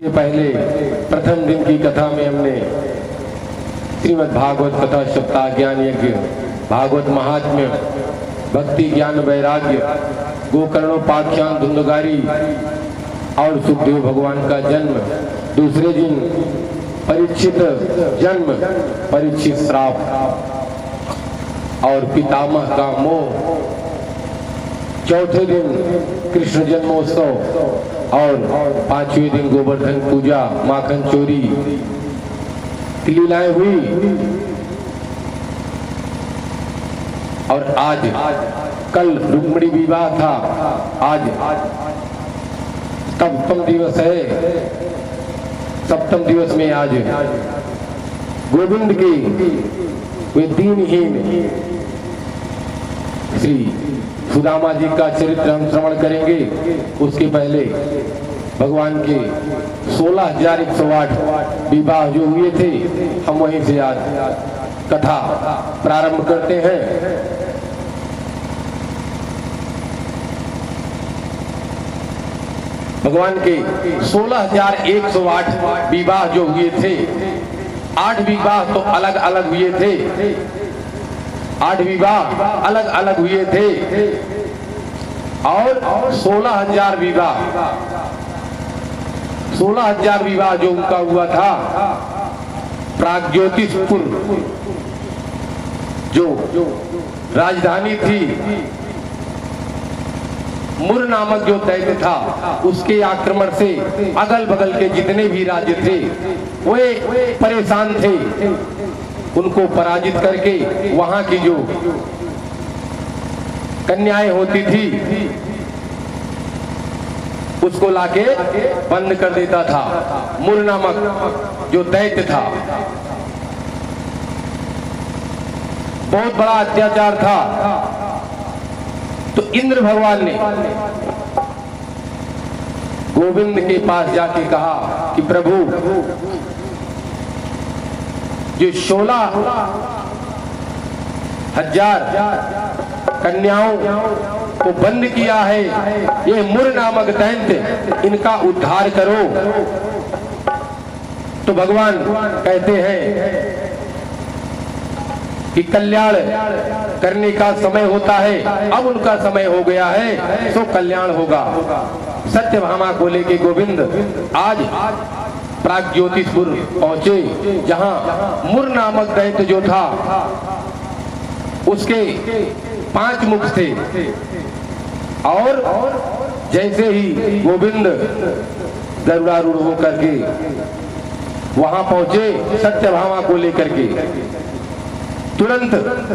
पहले प्रथम दिन की कथा में हमने श्रीमद् भागवत कथा सप्ताह ज्ञान यज्ञ, भागवत महात्म्य, भक्ति ज्ञान वैराग्य, गोकर्णोपाख्यान धुंधगारी और सुखदेव भगवान का जन्म, दूसरे दिन परीक्षित जन्म, परीक्षित श्राप और पितामह का मोह, चौथे दिन कृष्ण जन्मोत्सव और पांचवें दिन गोवर्धन पूजा, माखन चोरी की लीलाएं हुई। और आज कल रुक्मिणी विवाह था, आज सप्तम दिवस है। सप्तम दिवस में आज गोविंद की वे दीनहीन श्री सुदामा जी का चरित्र हम श्रवण करेंगे। उसके पहले भगवान के 16,108 विवाह जो हुए थे, हम वहीं से आज कथा प्रारंभ करते हैं। भगवान के 16,108 विवाह जो हुए थे, 8 विवाह तो अलग अलग हुए थे, 8 विवाह अलग अलग हुए थे और 16,000 विवाह, 16,000 विवाह जो उनका हुआ था प्राग्ज्योतिषपुर जो राजधानी थी, मुर नामक जो दैत्य था, उसके आक्रमण से अगल बगल के जितने भी राज्य थे वे परेशान थे। उनको पराजित करके वहां की जो कन्याएं होती थी उसको लाके बंद कर देता था। मुर नामक जो दैत्य था, बहुत बड़ा अत्याचार था। तो इंद्र भगवान ने गोविंद के पास जाके कहा कि प्रभु, जो 16,000 कन्याओं को बंद किया है, ये मुर नामक दैत्य, इनका उद्धार करो। तो भगवान कहते हैं कि कल्याण करने का समय होता है, अब उनका समय हो गया है, सो कल्याण होगा। सत्यभामा को लेके गोविंद आज प्राग्ज्योतिषपुर पहुंचे, जहां मुर नामक दैत्य जो था उसके 5 मुख थे। और जैसे ही गोविंद गरुड़ारूढ़ होकर के वहां पहुंचे सत्यभामा को लेकर के, तुरंत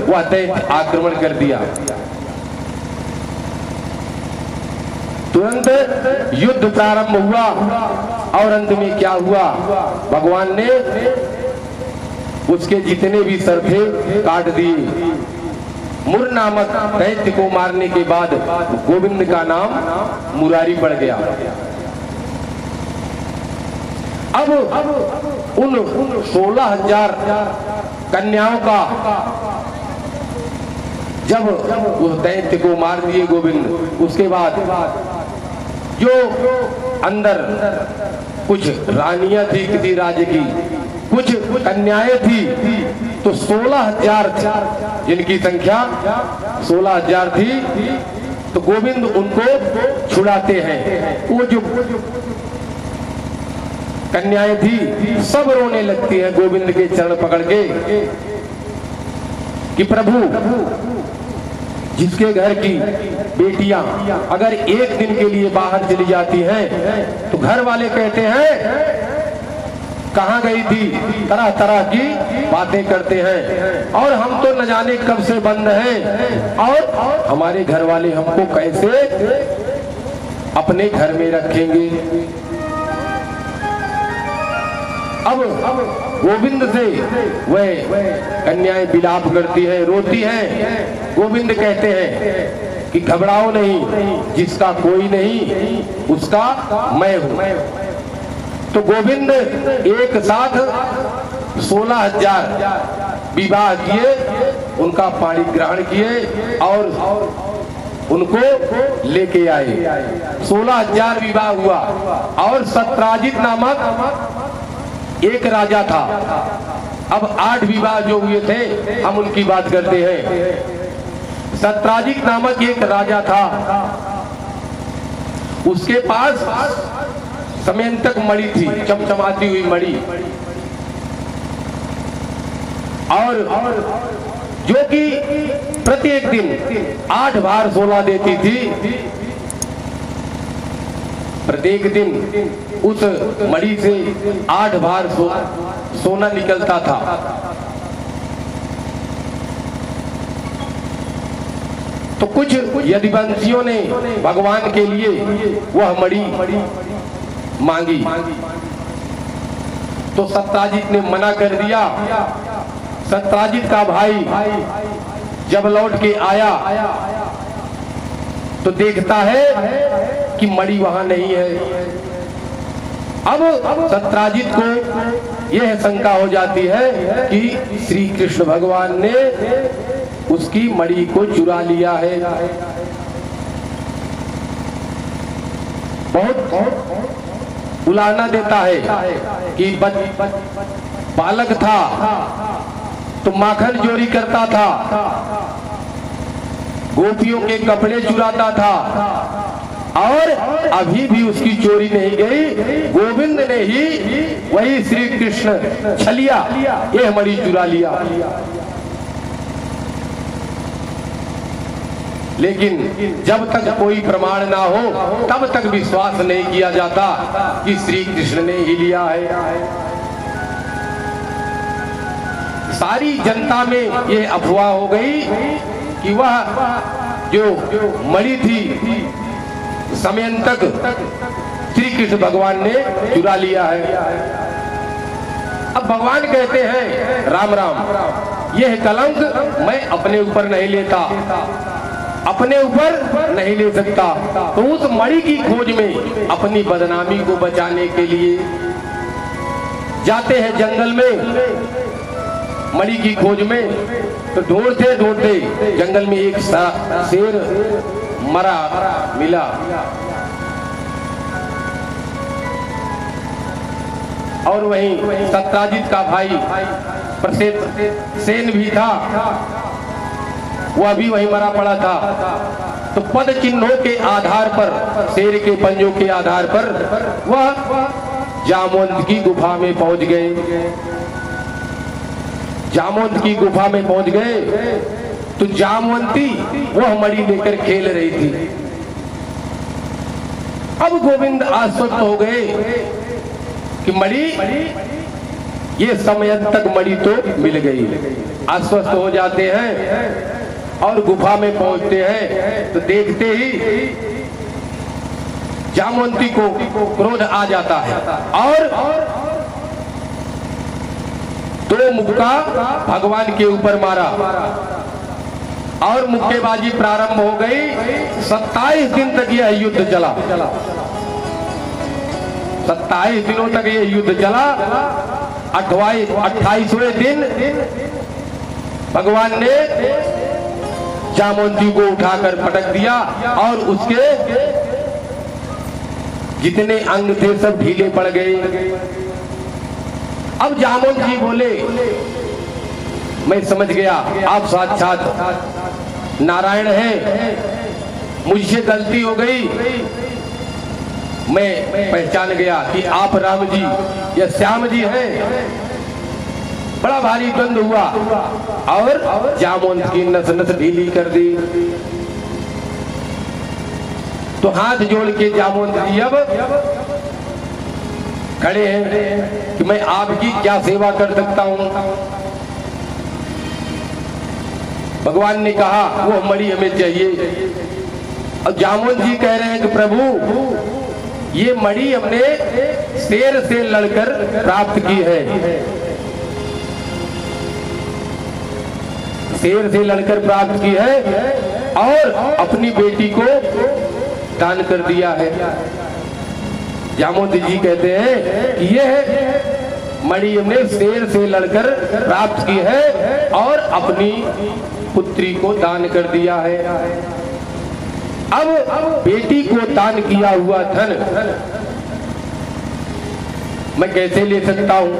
वह दैत्य आक्रमण कर दिया। तुरंत युद्ध प्रारंभ हुआ और अंत में क्या हुआ, भगवान ने उसके जितने भी सर थे काट दिए। मुर नामक दैत्य को मारने के बाद गोविंद का नाम मुरारी पड़ गया। अब उन 16,000 कन्याओं का जब उस दैत्य को मार दिए गोविंद, उसके बाद जो अंदर कुछ रानियां थी किसी राज्य की, कुछ कन्याएं थी, तो 16,000 जिनकी संख्या 16,000 थी, तो गोविंद उनको छुड़ाते हैं। वो जो कन्याएं थी सब रोने लगती हैं गोविंद के चरण पकड़ के कि प्रभु, जिसके घर की बेटियां अगर एक दिन के लिए बाहर चली जाती हैं तो घर वाले कहते हैं कहाँ गई थी, तरह तरह की बातें करते हैं, और हम तो न जाने कब से बंद हैं, और हमारे घर वाले हमको कैसे अपने घर में रखेंगे। अब गोविंद से वह कन्याएं विलाप करती हैं, रोती हैं। गोविंद कहते हैं कि घबराओ नहीं, जिसका कोई नहीं उसका मैं हूं। तो गोविंद एक साथ 16,000 विवाह किए, उनका पाणी ग्रहण किए और उनको लेके आए। 16,000 विवाह हुआ। और सत्राजित नामक एक राजा था। अब 8 विवाह जो हुए थे हम उनकी बात करते हैं। सत्राजित नामक एक राजा था, उसके पास समयंतक मणि थी, चमचमाती हुई मणि, और जो कि प्रत्येक दिन 8 बार सोना देती थी। प्रत्येक दिन उस मणि से 8 बार सोना निकलता था। तो कुछ यदुवंशियों ने भगवान के लिए वह मणि मांगी, तो सत्राजित ने मना कर दिया। सत्राजित का भाई जब लौट के आया तो देखता है कि मणि वहां नहीं है। अब सत्राजित को यह शंका हो जाती है कि श्री कृष्ण भगवान ने उसकी मणि को चुरा लिया है। बहुत उलाहना देता है कि बालक था तो माखन चोरी करता था, गोपियों के कपड़े चुराता था, और अभी भी उसकी चोरी नहीं गई। गोविंद ने ही, वही श्री कृष्ण छलिया यह मणि चुरा लिया। लेकिन जब तक कोई प्रमाण ना हो तब तक विश्वास नहीं किया जाता कि श्री कृष्ण ने ही लिया है। सारी जनता में ये अफवाह हो गई कि वह जो मणि थी समयंतक श्री कृष्ण भगवान ने चुरा लिया है। अब भगवान कहते हैं राम राम, यह कलंक मैं अपने ऊपर नहीं लेता, अपने ऊपर नहीं ले सकता। तो उस मणि की खोज में अपनी बदनामी को बचाने के लिए जाते हैं जंगल में मणि की खोज में। तो ढूंढते ढूंढते जंगल में एक शेर मरा मिला, और वहीं सत्राजित का भाई प्रसिद्ध सेन भी था, वह भी वहीं मरा पड़ा था। तो पद चिन्हों के आधार पर, शेर के पंजों के आधार पर वह जामवंत की गुफा में पहुंच गए। जामवंत की गुफा में पहुंच गए तो जामवंती वह मणि लेकर खेल रही थी। अब गोविंद आश्वस्त हो गए कि मणि, ये समय तक मणि तो मिल गई। आश्वस्त हो जाते हैं और गुफा में पहुंचते हैं तो देखते ही जामवंती को क्रोध आ जाता है और 2 मुक्का भगवान के ऊपर मारा और मुक्केबाजी प्रारंभ हो गई। 27 दिन तक यह युद्ध चला। 27 दिनों तक यह युद्ध चला। 28वें दिन भगवान ने जामवंती को उठाकर पटक दिया और उसके जितने अंग थे सब ढीले पड़ गए। अब जामवंत जी बोले, मैं समझ गया आप साक्षात नारायण हैं, मुझसे गलती हो गई, मैं पहचान गया कि आप राम जी या श्याम जी हैं। बड़ा भारी द्वंद हुआ और जामवंत की नस नस ढीली कर दी। तो हाथ जोड़ के जामवंत जी अब खड़े हैं कि मैं आपकी क्या सेवा कर सकता हूं। भगवान ने कहा वो मणि हमें चाहिए। और जामवंत जी कह रहे हैं कि प्रभु ये मणि हमने शेर से लड़कर प्राप्त की है, शेर से लड़कर प्राप्त की है और अपनी बेटी को दान कर दिया है। जामवंत जी कहते हैं कि यह मणि हमने शेर से लड़कर प्राप्त की है और अपनी पुत्री को दान कर दिया है। अब बेटी को दान किया हुआ धन मैं कैसे ले सकता हूं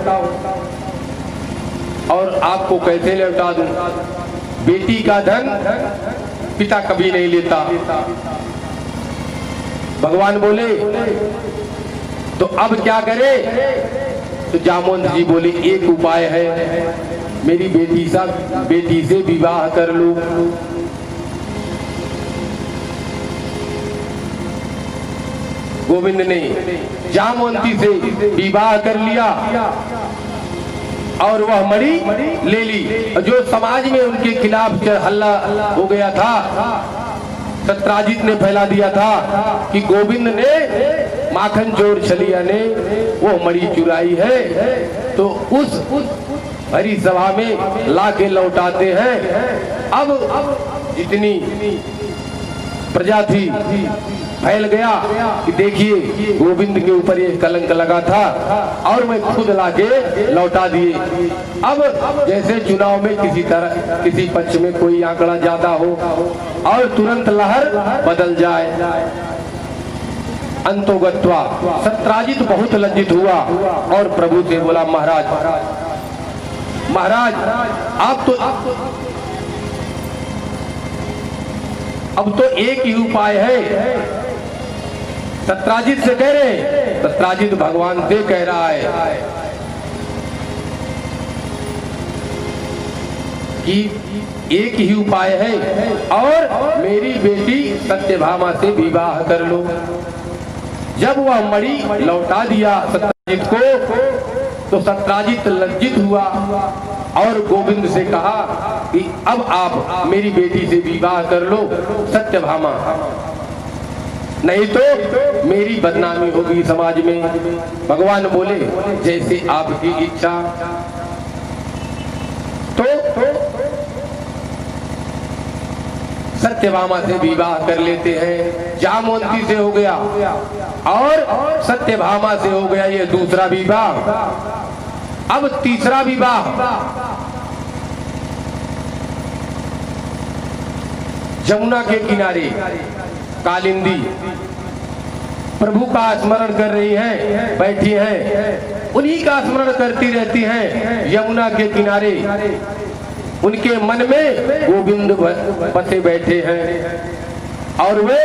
और आपको कैसे लौटा दूं? बेटी का धन पिता कभी नहीं लेता। भगवान बोले तो अब क्या करे? तो जामवंत जी बोले एक उपाय है, मेरी बेटी से विवाह कर लो। गोविंद ने जामवंती से विवाह कर लिया और वह मणि ले ली। जो समाज में उनके खिलाफ हल्ला हो गया था, सत्राजित ने फैला दिया था कि गोविंद ने माखन चोर छलिया ने वो मणि चुराई है, तो उस हरी सभा में लाके लौटाते हैं। अब जितनी प्रजा थी फैल गया कि देखिए गोविंद के ऊपर ये कलंक लगा था और मैं खुद लाके लौटा दिए। अब जैसे चुनाव में किसी पक्ष में कोई आंकड़ा ज्यादा हो और तुरंत लहर बदल जाए। अंतोगत्वा सत्राजित बहुत लज्जित हुआ और प्रभु से बोला, महाराज आप तो अब तो एक ही उपाय है। सत्राजित से कह रहे, सत्राजित भगवान से कह रहा है कि एक ही उपाय है और मेरी बेटी सत्यभामा से विवाह कर लो। जब वह मणि लौटा दिया सत्राजित को तो सत्राजित लज्जित हुआ और गोविंद से कहा कि अब आप मेरी बेटी से विवाह कर लो सत्यभामा, नहीं तो मेरी बदनामी होगी समाज में। भगवान बोले जैसे आपकी इच्छा। तो सत्यभामा से विवाह कर लेते हैं। जामवंती से हो गया और सत्यभामा से हो गया ये दूसरा विवाह। अब तीसरा विवाह जमुना के किनारे कालिंदी प्रभु का स्मरण कर रही हैं, बैठी हैं, उन्हीं का स्मरण करती रहती हैं। यमुना के किनारे उनके मन में गोविंद बसे बैठे हैं और वे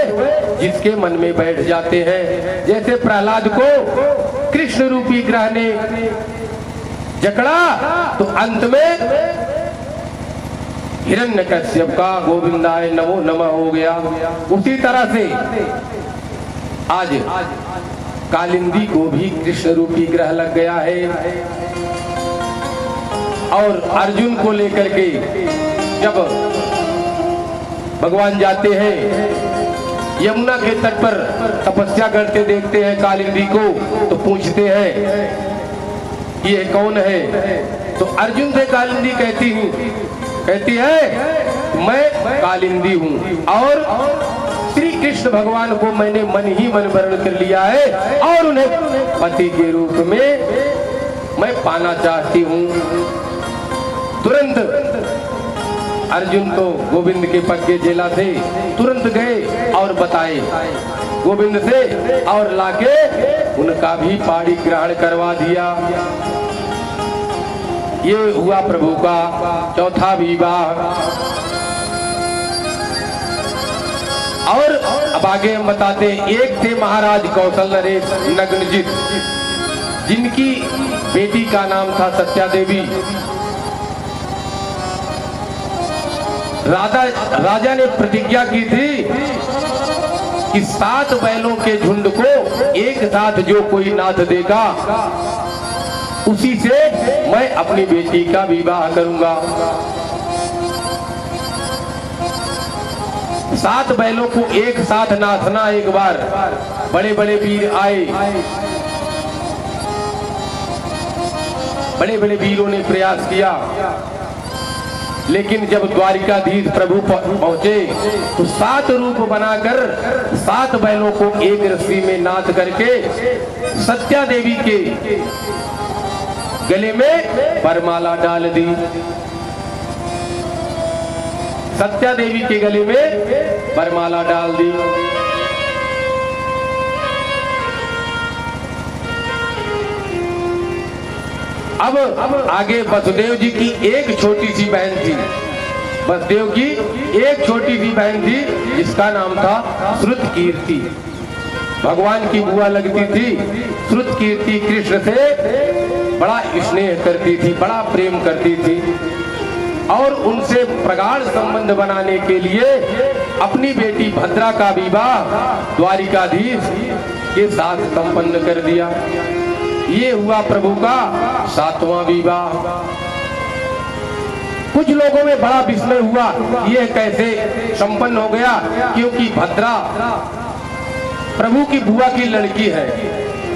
जिसके मन में बैठ जाते हैं। जैसे प्रहलाद को कृष्ण रूपी ग्रह ने जकड़ा तो अंत में हिरण्यकश्यप का गोविंदाय नमो नमः हो गया। उसी तरह से आज कालिंदी को भी कृष्ण रूपी ग्रह लग गया है। और अर्जुन को लेकर के जब भगवान जाते हैं यमुना के तट पर तपस्या करते देखते हैं कालिंदी को, तो पूछते हैं ये कौन है? तो अर्जुन से कालिंदी कहती है मैं कालिंदी हूँ और श्री कृष्ण भगवान को मैंने मन ही मन वर्ण कर लिया है और उन्हें पति के रूप में मैं पाना चाहती हूँ। तुरंत अर्जुन तो गोविंद के पक्के जेला से तुरंत गए और बताए गोविंद से और लाके उनका भी पाड़ी ग्रहण करवा दिया। ये हुआ प्रभु का चौथा विवाह। और अब आगे हम बताते हैं, एक थे महाराज कौशल नरेश नग्नजित, जिनकी बेटी का नाम था सत्या देवी। राजा ने प्रतिज्ञा की थी कि 7 बैलों के झुंड को एक साथ जो कोई नाथ देगा उसी से मैं अपनी बेटी का विवाह करूंगा। 7 बैलों को एक साथ नाथना। एक बार बड़े बड़े वीर आए, बड़े बड़े वीरों ने प्रयास किया, लेकिन जब द्वारिकाधीश प्रभु पहुंचे तो 7 रूप बनाकर 7 बैलों को एक रस्सी में नाथ करके सत्या देवी के गले में वरमाला डाल दी। सत्या देवी के गले में वरमाला डाल दी। अब आगे वसुदेव जी की एक छोटी सी बहन थी। वसुदेव की एक छोटी सी बहन थी जिसका नाम था श्रुतकीर्ति। भगवान की बुआ लगती थी। श्रुतकीर्ति कृष्ण से बड़ा स्नेह करती थी, बड़ा प्रेम करती थी और उनसे प्रगाढ़ संबंध बनाने के लिए अपनी बेटी भद्रा का विवाह द्वारिकाधीश के साथ संपन्न कर दिया। ये हुआ प्रभु का 7वां विवाह। कुछ लोगों में बड़ा विस्मय हुआ, यह कैसे संपन्न हो गया, क्योंकि भद्रा प्रभु की बुआ की लड़की है,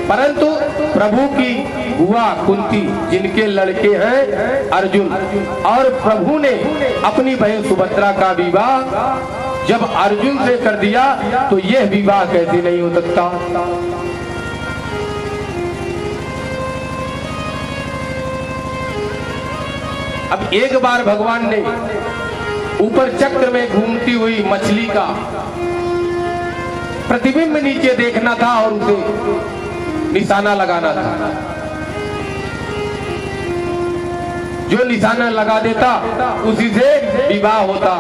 परंतु प्रभु की बुआ कुंती जिनके लड़के हैं अर्जुन, और प्रभु ने अपनी बहन सुभद्रा का विवाह जब अर्जुन से कर दिया तो यह विवाह कैसे नहीं हो सकता। अब एक बार भगवान ने ऊपर चक्र में घूमती हुई मछली का प्रतिबिंब नीचे देखना था और उसे निशाना लगाना था। जो निशाना लगा देता उसी से विवाह होता।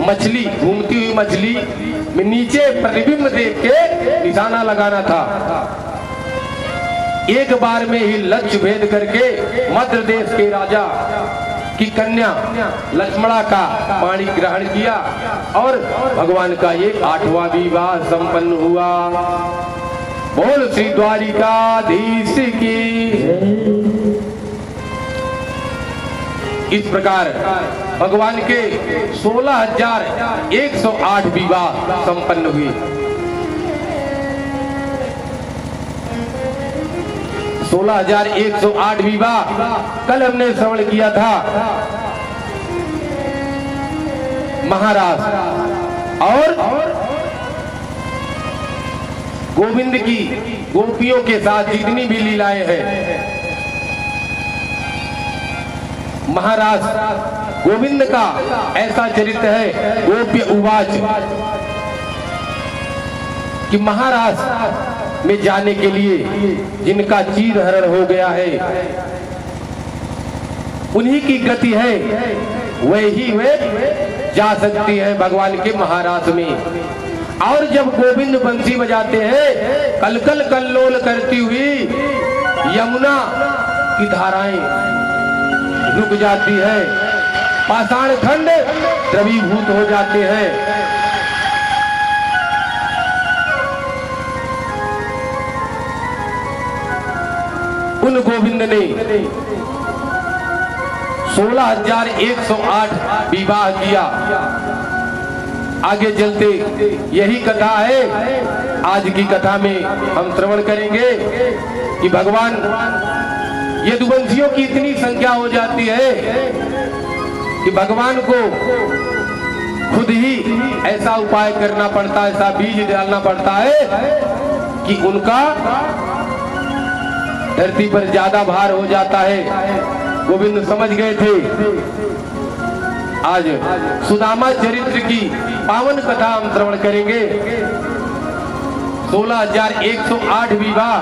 मछली, घूमती हुई मछली में नीचे प्रतिबिंब देख के निशाना लगाना था। एक बार में ही लक्ष्य भेद करके मध्य देश के राजा की कन्या लक्ष्मणा का पाणी ग्रहण किया और भगवान का ये 8वां विवाह संपन्न हुआ। बोल श्री द्वारिकाधीश की। इस प्रकार भगवान के 16,108 विवाह संपन्न हुए। 16,108 विवाह कल हमने श्रवण किया था। महाराज और गोविंद की गोपियों के साथ जितनी भी लीलाएं हैं, महाराज गोविंद का ऐसा चरित्र है। गोप्य उवाच कि महाराज में जाने के लिए जिनका चीर हरण हो गया है उन्हीं की गति है, वही वे जा सकती है भगवान के महाराज में। और जब गोविंद बंसी बजाते हैं, कलकल कल्लोल करती हुई यमुना की धाराएं रुक जाती है, पाषाण खंड द्रवीभूत हो जाते हैं। उन गोविंद ने 16,108 विवाह किया। आगे चलते यही कथा है, आज की कथा में हम श्रवण करेंगे कि भगवान यदुवंशियों की इतनी संख्या हो जाती है कि भगवान को खुद ही ऐसा उपाय करना पड़ता है, ऐसा बीज डालना पड़ता है कि उनका धरती पर ज्यादा भार हो जाता है। गोविंद समझ गए थे। आज सुदामा चरित्र की पावन कथा हम श्रवण करेंगे। 16,108 विवाह